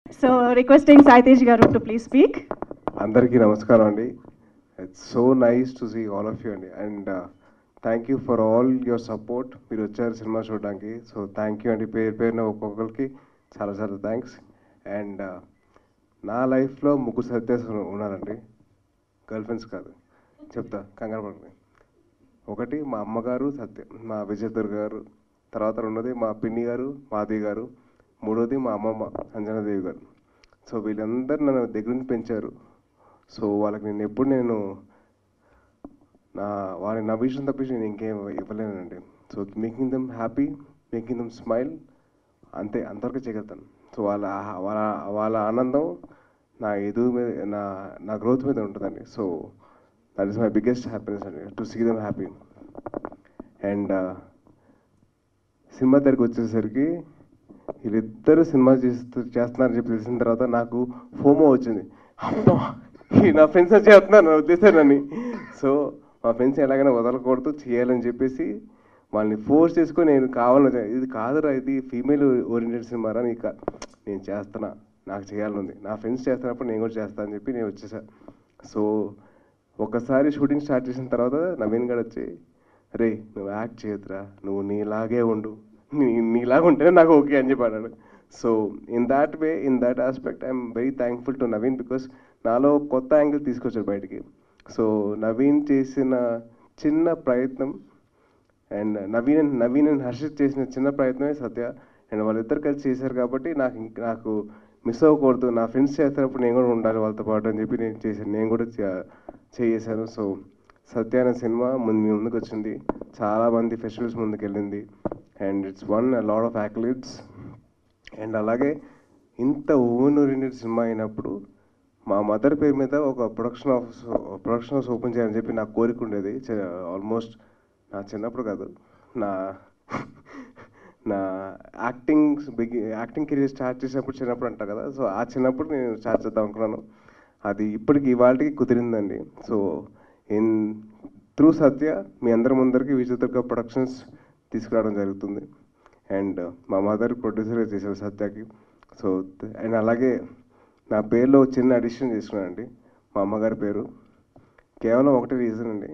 So requesting Saitesh Garu to please speak. అందరికీ నమస్కారం అండి. It's so nice to see all of you అండి. And thank you for all your support. మీరు వచ్చారు cinema చూడడానికి. So thank you అండి. పేరున ఒక్కొక్కరికి చాలా చాలా థ్యాంక్స్. అండ్ నా లైఫ్లో ముగ్గురు సత్యాస్ ఉన్నారండి. గర్ల్ ఫ్రెండ్స్ కాదు, చెప్తా, కంగారు పడండి. ఒకటి మా అమ్మగారు సత్య, మా విజయదుర్గ గారు. తర్వాత రెండోది మా పిన్ని గారు మాధవి గారు. మూడోది మా అమ్మమ్మ అంజనాదేవి గారు. సో వీళ్ళందరూ నన్ను దగ్గర నుంచి పెంచారు. సో వాళ్ళకి నేను ఎప్పుడు వాళ్ళని నవ్వించడం తప్పించి నేను ఇంకేం ఇవ్వలేనండి. So making them happy, making them smile, అంతే, అంతవరకు చేయగలుగుతాను. సో వాళ్ళ వాళ్ళ వాళ్ళ ఆనందం నా ఎదుగు మీద, నా గ్రోత్ మీద ఉంటుందండి. So that is my biggest happiness అండి, to see them happy. And cinema దగ్గరికి వచ్చేసరికి వీళ్ళిద్దరు సినిమా చేస్తున్నారని చెప్పి తెలిసిన తర్వాత నాకు ఫోమో వచ్చింది. అమ్మా, నా ఫ్రెండ్స్ చేస్తున్నారు వదిలేశానని. సో మా ఫ్రెండ్స్ ఎలాగైనా వదలకూడదు, చేయాలని చెప్పేసి వాళ్ళని ఫోర్స్ చేసుకొని నేను కావాలని, ఇది కాదురా, ఇది ఫీమేల్ ఓరియంటెడ్ సినిమారా, నేను చేస్తున్నా, నాకు చేయాలనుంది, నా ఫ్రెండ్స్ చేస్తున్నప్పుడు నేను కూడా చేస్తాను అని చెప్పి నేను వచ్చేసా. సో ఒకసారి షూటింగ్ స్టార్ట్ చేసిన తర్వాత నవీన్ గారు వచ్చి, రే నువ్వు యాక్ట్ చేయొద్దురా, నువ్వు నీలాగే ఉండు, నీలాగా ఉంటేనే నాకు ఓకే అని చెప్పాడు. So in that way, in that aspect I'm very thankful to Naveen, because నాలో కొత్త యాంగిల్ తీసుకొచ్చాడు బయటికి. సో నవీన్ చేసిన చిన్న ప్రయత్నం, అండ్ నవీన్ అండ్ హర్షిత్ చేసిన చిన్న ప్రయత్నమే సత్య. అండ్ వాళ్ళిద్దరు కలిసి చేశారు కాబట్టి నాకు మిస్ అవ్వకూడదు, నా ఫ్రెండ్స్ చేస్తున్నప్పుడు నేను కూడా ఉండాలి వాళ్ళతో పాటు అని చెప్పి నేను చేశాను, నేను కూడా చేశాను. సో సత్య అనే సినిమా మీ ముందుకు వచ్చింది, చాలామంది ఫెస్టివల్స్ ముందుకు వెళ్ళింది, and it's one lot of accolades. And అలాగే ఇంత ఓన్ ఓరియంటెడ్ సినిమా అయినప్పుడు మా మదర్ పేరు మీద ఒక ప్రొడక్షన్ హౌస్ ఓపెన్ చేయాలని చెప్పి నాకు కోరిక ఉండేది. ఆల్మోస్ట్ నా చిన్నప్పుడు కాదు, నా యాక్టింగ్ కెరీర్ స్టార్ట్ చేసినప్పుడు, చిన్నప్పుడు అంటారు కదా, సో ఆ చిన్నప్పుడు నేను స్టార్ట్ చేద్దాం అనుకున్నాను. అది ఇప్పటికి ఇవాళకి కుదిరిందండి. సో త్రూ సత్య మీ అందరి ముందరికి విజయదుర్గ ప్రొడక్షన్స్ తీసుకురావడం జరుగుతుంది. అండ్ మా మదర్ ప్రొడ్యూసర్గా చేశారు సత్యకి. సో అండ్ అలాగే నా పేరులో చిన్న అడిషన్ చేసుకున్నానండి, మా అమ్మగారి పేరు. కేవలం ఒకటే రీజన్ అండి,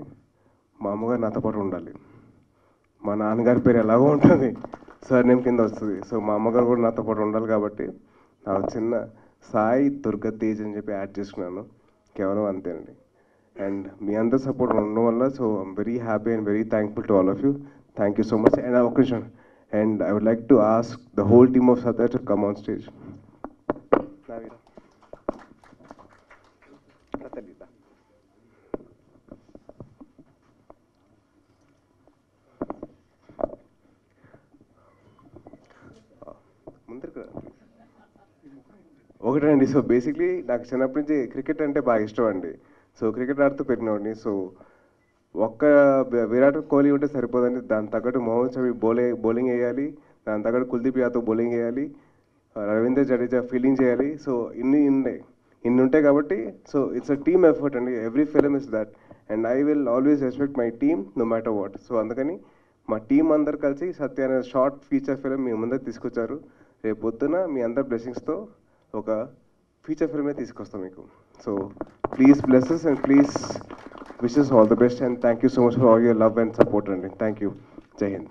మా అమ్మగారు నాతో పాటు ఉండాలి. మా నాన్నగారి పేరు ఎలాగో ఉంటుంది, సర్నేమ్ కింద వస్తుంది. సో మా అమ్మగారు కూడా నాతో పాటు ఉండాలి కాబట్టి నాకు చిన్న సాయి దుర్గ తేజ్ అని చెప్పి యాడ్ చేసుకున్నాను, కేవలం అంతేనండి. అండ్ మీ అందరి సపోర్ట్ ఉండడం వల్ల, so I'm very happy and very thankful to all of you. Thank you so much. And ఒక నిమిషం, and I would like to ask the whole team of Satya to come on stage. ఒకటండి, so basically నాకు చిన్నప్పటి నుంచి cricket అంటే బాగా ఇష్టం అండి. సో క్రికెట్ ఆడుతూ పెరిగినవాడిని. సో ఒక్క విరాట్ కోహ్లీ ఉంటే సరిపోదండి, దాని తగ్గట్టు మొహమ్మద్ షమి బౌలింగ్ వేయాలి, దాని తగ్గట్టు కుల్దీప్ యాదవ్ బౌలింగ్ వేయాలి, రవీంద్ర జడేజా ఫీల్డింగ్ చేయాలి. సో ఇన్ని ఉంటాయి కాబట్టి, so it's a team effort అండి. Every film is that, and I will always respect my team no matter what. So అందుకని మా టీం అందరు కలిసి సత్య అనే షార్ట్ ఫీచర్ ఫిలిం మీ ముందర తీసుకొచ్చారు. రేపు పొద్దున మీ అందరి బ్లెస్సింగ్స్తో ఒక ఫీచర్ ఫిల్మే తీసుకొస్తాం మీకు. So please blesses and please wishes all the best, and thank you so much for all your love and support అండి. Thank you. జై హింద్.